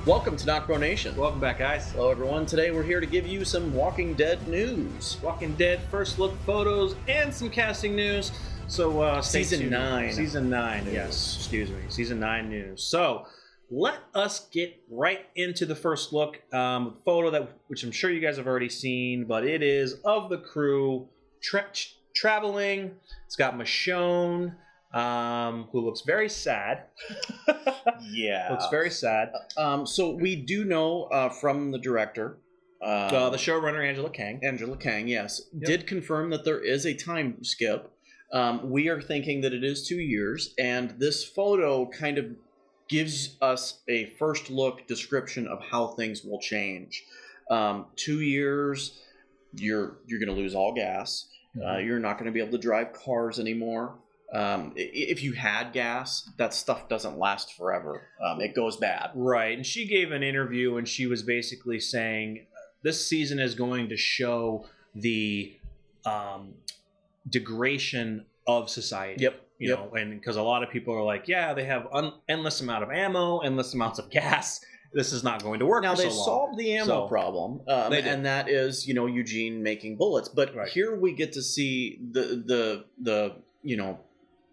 Welcome to NocBro Nation. Welcome back, guys. Hello, everyone. Today we're here to give you some Walking Dead news. Walking Dead first look photos and some casting news. So Season 9. Season 9, news. yes. Excuse me. Season 9 news. So let us get right into the first look photo which I'm sure you guys have already seen, but it is of the crew traveling. It's got Michonne, who looks very sad. Yeah. Looks very sad. So we do know from the director, the showrunner, Angela Kang, yes, Yep. did confirm that there is a time skip. We are thinking that it is 2 years, and this photo kind of gives us a first look description of how things will change. 2 years, you're going to lose all gas. You're not going to be able to drive cars anymore. If you had gas, that stuff doesn't last forever. It goes bad. Right. And she gave an interview and she was basically saying this season is going to show the degradation of society. Yep. You know, and because a lot of people are like, yeah, they have endless amount of ammo, endless amounts of gas. This is not going to work. Now for they so long. solved the ammo problem, and that is, Eugene making bullets. But here we get to see the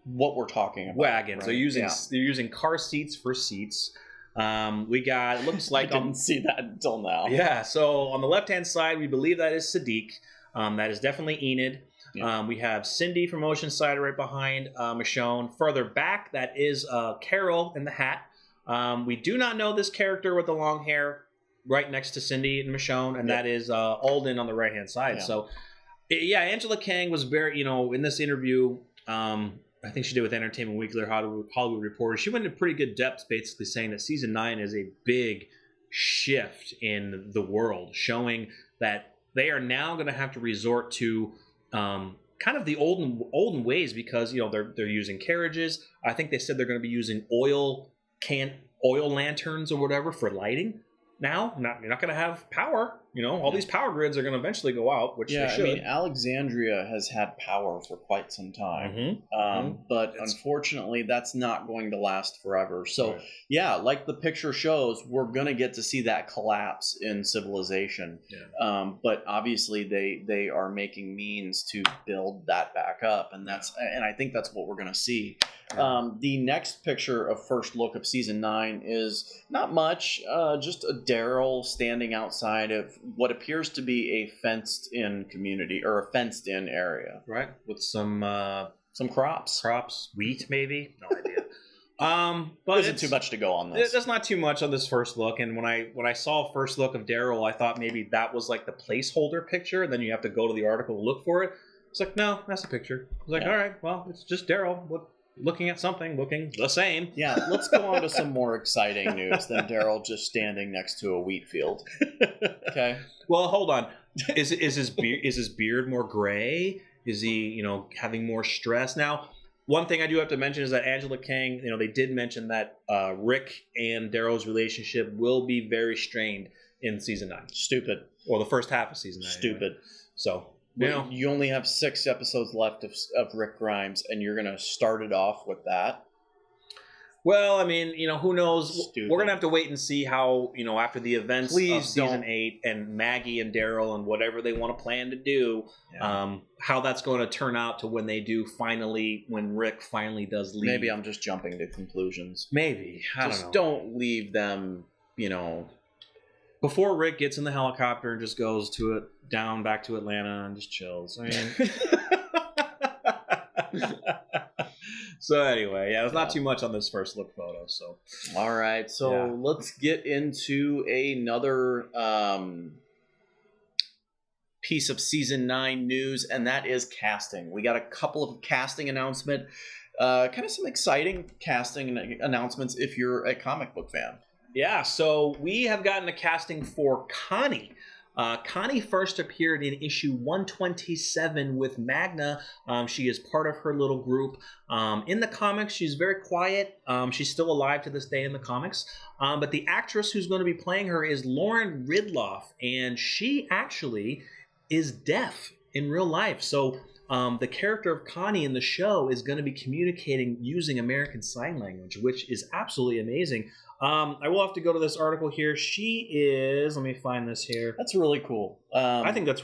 what we're talking about. Wagons. Right? They're using car seats for seats. We got, it looks like I didn't see that until now. Yeah. So on the left hand side, we believe that is Sadiq. That is definitely Enid. Yeah. We have Cindy from Oceanside right behind Michonne. Further back, that is Carol in the hat. We do not know this character with the long hair right next to Cindy and Michonne, and that is Alden on the right hand side. Yeah. So, yeah, Angela Kang was very, in this interview, I think she did with Entertainment Weekly or Hollywood Reporter, she went into pretty good depth, basically saying that season 9 is a big shift in the world, showing that they are now going to have to resort to kind of the olden ways because they're using carriages. I think they said they're going to be using oil lanterns or whatever for lighting. Now, you're not going to have power. All these power grids are going to eventually go out, which they should. I mean, Alexandria has had power for quite some time, but unfortunately, that's not going to last forever. So, like the picture shows, we're going to get to see that collapse in civilization. Yeah. But obviously, they are making means to build that back up, and I think that's what we're going to see. The next picture of first look of season 9 is not much, just a Daryl standing outside of what appears to be a fenced-in community or a fenced-in area, right? With some crops, wheat maybe, no idea. But isn't too much to go on this. There's not too much on this first look, and when I saw first look of Daryl, I thought maybe that was like the placeholder picture, and then you have to go to the article to look for it. It's like, no, that's a picture. I was like, all right, well, it's just Daryl. Looking at something, looking the same. Yeah, let's go on to some more exciting news than Daryl just standing next to a wheat field. Okay. Well, hold on. Is his beard more gray? Is he, having more stress? Now, one thing I do have to mention is that Angela Kang, they did mention that Rick and Daryl's relationship will be very strained in season 9. Stupid. Or the first half of season 9. Stupid. Anyway. So. You only have 6 episodes left of Rick Grimes, and you're going to start it off with that? Well, I mean, who knows? Stupid. We're going to have to wait and see how, after the events of season 8 and Maggie and Daryl and whatever they want to plan to do, how that's going to turn out to when when Rick finally does leave. Maybe I'm just jumping to conclusions. Maybe. I don't know. Just don't leave them, Before Rick gets in the helicopter and just goes down back to Atlanta and just chills. I mean, so anyway, there's not too much on this first look photo. So, all right, so let's get into another piece of season 9 news, and that is casting. We got a couple of casting announcements, kind of some exciting casting announcements if you're a comic book fan. Yeah, so we have gotten a casting for Connie. Connie first appeared in issue 127 with Magna. She is part of her little group. In the comics, she's very quiet. She's still alive to this day in the comics. But the actress who's going to be playing her is Lauren Ridloff, and she actually is deaf in real life. So the character of Connie in the show is going to be communicating using American Sign Language, which is absolutely amazing. I will have to go to this article here. She is. Let me find this here. That's really cool. I think that's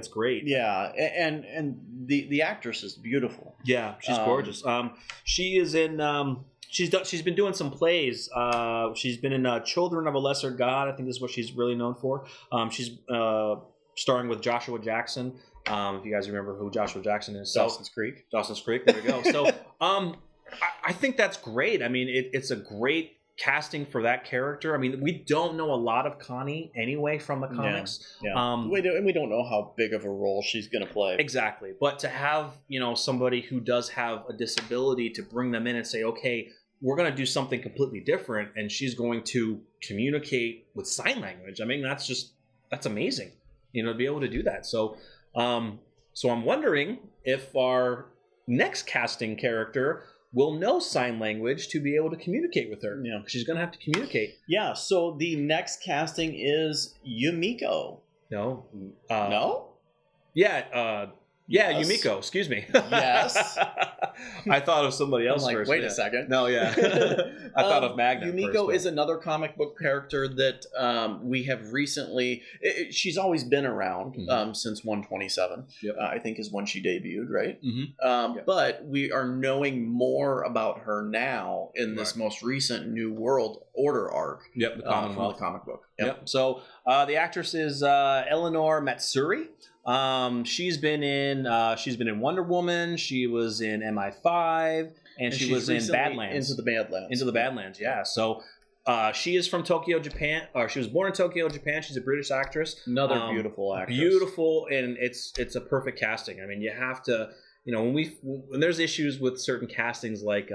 great. Yeah, and the actress is beautiful. Yeah, she's gorgeous. She is in. She's been doing some plays. She's been in Children of a Lesser God. I think this is what she's really known for. She's starring with Joshua Jackson. If you guys remember who Joshua Jackson is. Dawson's Creek. Dawson's Creek. There we go. So I think that's great. I mean, it's a great casting for that character. I mean, we don't know a lot of Connie anyway from the comics. Yeah. We don't know how big of a role she's going to play. Exactly. But to have, somebody who does have a disability to bring them in and say, okay, we're going to do something completely different, and she's going to communicate with sign language. I mean, that's amazing, to be able to do that. So I'm wondering if our next casting character will know sign language to be able to communicate with her. Yeah, she's going to have to communicate. Yeah. So the next casting is Yumiko. No. No. Yeah. Yeah, yes. Yumiko. Excuse me. Yes. I thought of somebody else first. Wait a second. No, yeah. I thought of Magna. Yumiko is another comic book character that we have recently. She's always been around since 127. Yep. I think is when she debuted, right? Mm-hmm. Yep. But we are knowing more about her now in this most recent New World Order arc. Yep, from the comic book. Yep. So the actress is Eleanor Matsuri. She's been in Wonder Woman. She was in MI5, and she was in Badlands. Into the Badlands, yeah. So she is from Tokyo, Japan. Or she was born in Tokyo, Japan. She's a British actress. Another beautiful actress. Beautiful, and it's a perfect casting. I mean, you have to. When there's issues with certain castings, like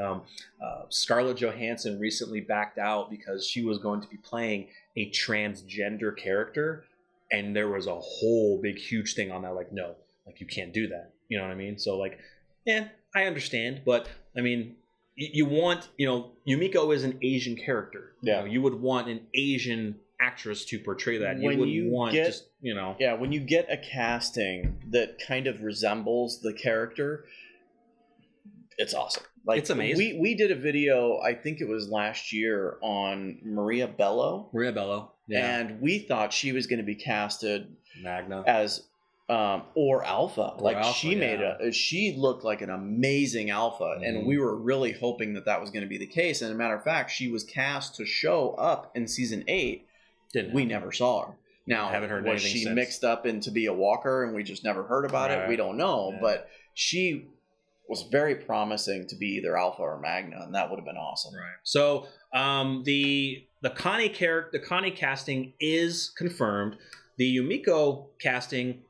Scarlett Johansson recently backed out because she was going to be playing a transgender character. And there was a whole big, huge thing on that. Like, no, like you can't do that. You know what I mean? So like, I understand. But I mean, you want, Yumiko is an Asian character. Yeah. You would want an Asian actress to portray that. When you get a casting that kind of resembles the character, it's awesome. Like, it's amazing. We did a video, I think it was last year, on Maria Bello. Yeah. And we thought she was going to be casted Magna as or Alpha. She looked like an amazing Alpha, and we were really hoping that was going to be the case. And as a matter of fact, she was cast to show up in season 8. We never saw her. Now, haven't heard was she since. Mixed up in to be a walker, and we just never heard about it? We don't know, but she was very promising to be either Alpha or Magna, and that would have been awesome. Right. So the Connie casting is confirmed. The Yumiko casting,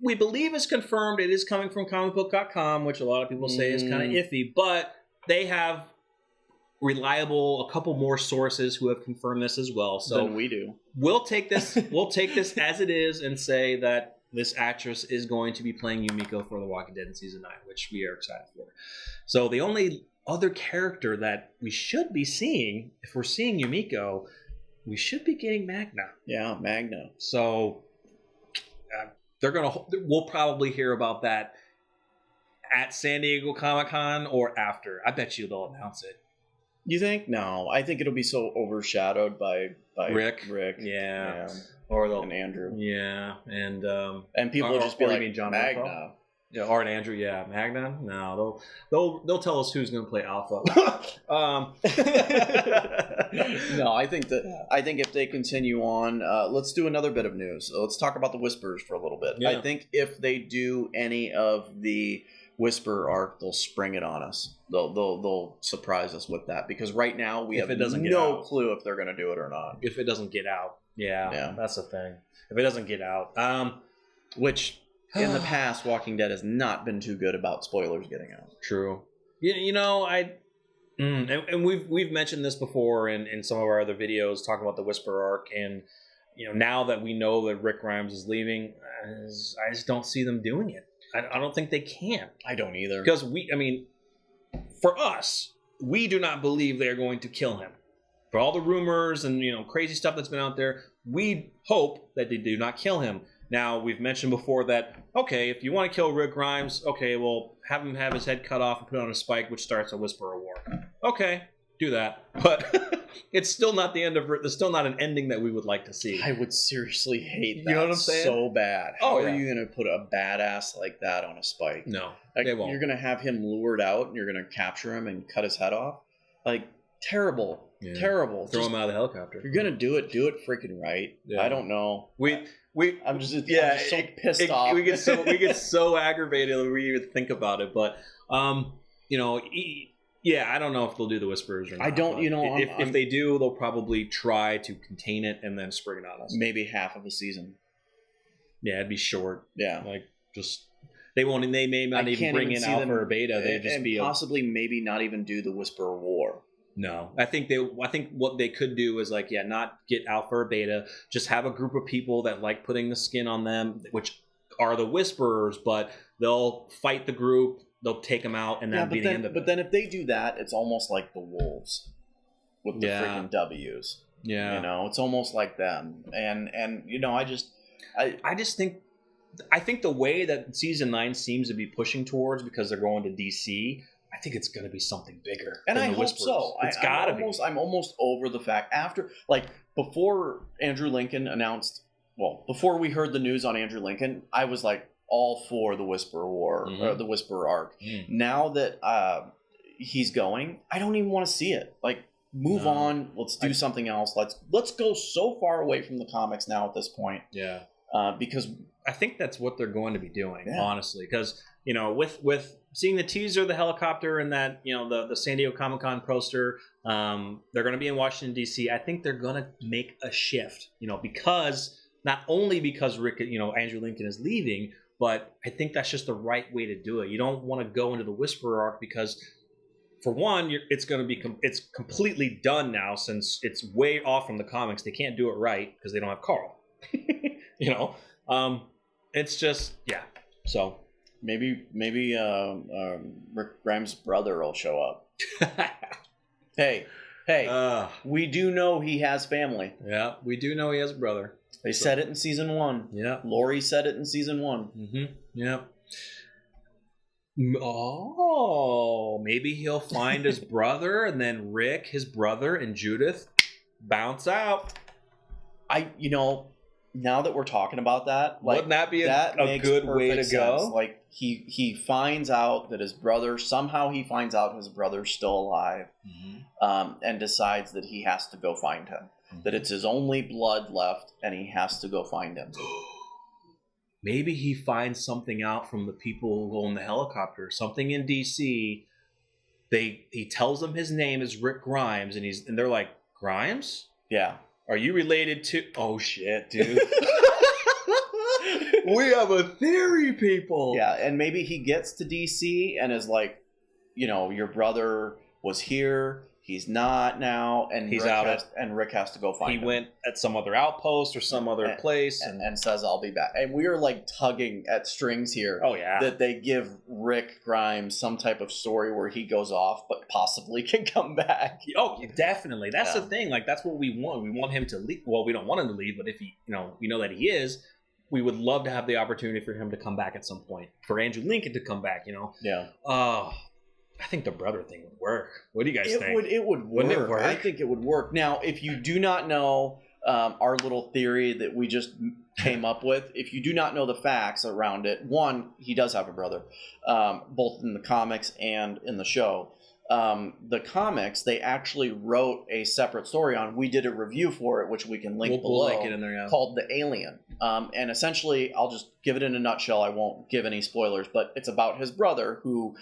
we believe, is confirmed. It is coming from comicbook.com, which a lot of people say is kind of iffy, but they have a couple more sources who have confirmed this as well. So than we do. We'll take this as it is and say that this actress is going to be playing Yumiko for The Walking Dead in season 9, which we are excited for. So the only other character that we should be seeing, if we're seeing Yumiko, we should be getting Magna. Yeah, Magna. So we'll probably hear about that at San Diego Comic-Con or after. I bet you they'll announce it. You think? No, I think it'll be so overshadowed by Rick. Yeah. And Andrew. Yeah, and people will just be like, John Magna. Marco? Yeah, or an Andrew. Yeah, Magna. No, they'll tell us who's going to play Alpha. No, I think if they continue on, let's do another bit of news. Let's talk about the Whisperers for a little bit. Yeah. I think if they do any of the Whisper arc, they'll spring it on us. They'll surprise us with that, because right now we have no clue if they're going to do it or not. If it doesn't get out. Yeah, that's the thing. If it doesn't get out, which in the past, Walking Dead has not been too good about spoilers getting out. True. And we've mentioned this before in some of our other videos talking about the Whisper arc, and now that we know that Rick Grimes is leaving, I just don't see them doing it. I don't think they can. I don't either. Because for us, we do not believe they're going to kill him. For all the rumors and crazy stuff that's been out there, we hope that they do not kill him. Now, we've mentioned before that, okay, if you want to kill Rick Grimes, okay, well, have him have his head cut off and put on a spike, which starts a Whisperer War. Okay, do that. But it's still not the end of it. There's still not an ending that we would like to see. I would seriously hate that. You know what I'm saying? So bad. How yeah. are you going to put a badass like that on a spike? No, like, they won't. You're going to have him lured out and you're going to capture him and cut his head off? Like, terrible. Yeah. Terrible. Throw him out of the helicopter. If you're going to do it freaking right. Yeah. I don't know. I'm just so pissed off. We get so aggravated when we even think about it. But you know, yeah, I don't know if they'll do the Whisperers or not. I don't. You know, if they do, they'll probably try to contain it and then spring it on us. Maybe half of a season. Yeah, it'd be short. Yeah, like just they won't. They may not even bring in Alpha or Beta. They'd just be possibly maybe not even do the Whisperer War. No, I think what they could do is like, not get Alpha or Beta, just have a group of people that like putting the skin on them, which are the Whisperers, but they'll fight the group, they'll take them out, and that'll be the end of it. But then if they do that, it's almost like the Wolves with the freaking W's. Yeah, you know, it's almost like them, and you know, I think the way that season 9 seems to be pushing towards, because they're going to DC. I think it's going to be something bigger. And I hope so. It's got to be. I'm almost over the fact before Andrew Lincoln announced, before we heard the news on Andrew Lincoln, I was like all for the Whisperer War, or the Whisperer arc. Now that he's going, I don't even want to see it. Like, move on. Let's do something else. Let's go so far away from the comics now at this point. Yeah. Because I think that's what they're going to be doing, honestly. Because, you know, with seeing the teaser of the helicopter and that, you know, the San Diego Comic-Con poster, they're going to be in Washington, D.C. I think they're going to make a shift, you know, because not only because Andrew Lincoln is leaving, but I think that's just the right way to do it. You don't want to go into the Whisperer arc because, for one, it's completely done now since it's way off from the comics. They can't do it right because they don't have Carl. You know, it's just So maybe Rick Grimes' brother will show up. Hey, we do know he has family. Yeah, we do know he has a brother. They said it in season 1. Yeah, Lori said it in season 1. Mm-hmm. Yeah. Oh, maybe he'll find his brother, and then Rick, his brother, and Judith bounce out. Now that we're talking about that, wouldn't that be a good way to go? Sense. Like he finds out that his brother his brother's still alive, and decides that he has to go find him. That it's his only blood left, and he has to go find him. Maybe he finds something out from the people who own the helicopter, something in DC. He tells them his name is Rick Grimes, and they're like, Grimes? Yeah. Are you related to... Oh, shit, dude. We have a theory, people. Yeah, and maybe he gets to DC and is like, you know, your brother was here. He's not now. And he's Rick has to go find him. He went at some other outpost or some other place. And says, I'll be back. And we are like tugging at strings here. Oh, yeah. That they give Rick Grimes some type of story where he goes off, but possibly can come back. Oh, definitely. That's the thing. Like, that's what we want. We want him to leave. Well, we don't want him to leave, but if we know that he is, we would love to have the opportunity for him to come back at some point. For Andrew Lincoln to come back, you know? Yeah. I think the brother thing would work. What do you guys think? It would work. Wouldn't it work? I think it would work. Now, if you do not know our little theory that we just came up with, if you do not know the facts around it, one, he does have a brother, both in the comics and in the show. The comics, they actually wrote a separate story on. We did a review for it, which we can link below, link it in there, called The Alien. And essentially, I'll just give it in a nutshell. I won't give any spoilers, but it's about his brother who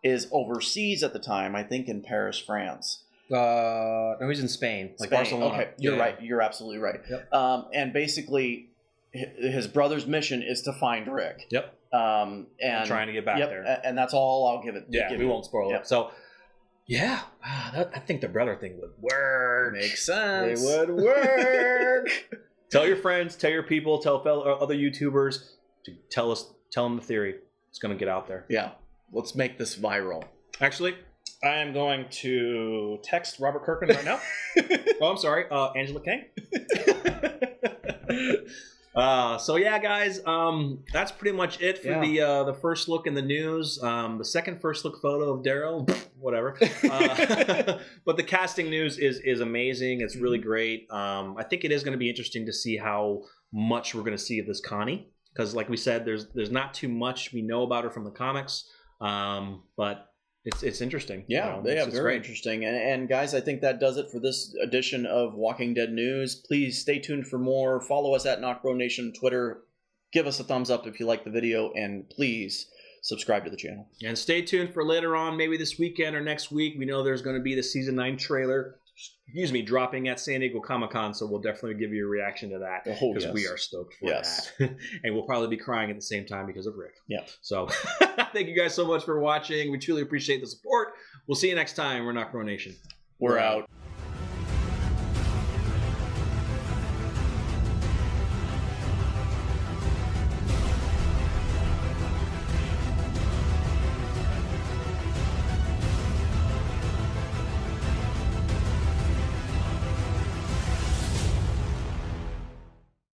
is overseas at the time, I think in Paris, France. No, he's in Spain. Like Barcelona. Okay, you're right. You're absolutely right. Yep. And basically, his brother's mission is to find Rick. Yep. And trying to get back there. And that's all I'll give it. Yeah, we won't spoil it. So, yeah, I think the brother thing would work. Makes sense. It would work. Tell your friends, tell your people, tell other YouTubers to tell them the theory. It's going to get out there. Yeah. Let's make this viral. Actually, I am going to text Robert Kirkman right now. Oh, I'm sorry. Angela Kang. So yeah, guys, that's pretty much it for the first look in the news. The second first look photo of Darryl, whatever. But the casting news is amazing. It's really great. I think it is going to be interesting to see how much we're going to see of this Connie, because like we said, there's not too much we know about her from the comics, but it's interesting. Yeah, it's very interesting. And guys, I think that does it for this edition of Walking Dead News. Please stay tuned for more. Follow us at NocBro Nation on Twitter. Give us a thumbs up if you like the video, and please subscribe to the channel. And stay tuned for later on, maybe this weekend or next week. We know there's going to be the Season 9 trailer, dropping at San Diego Comic-Con, so we'll definitely give you a reaction to that, because we are stoked for that. And we'll probably be crying at the same time because of Rick. Yeah. So thank you guys so much for watching. We truly appreciate the support. We'll see you next time. We're NocBro Nation. We're out.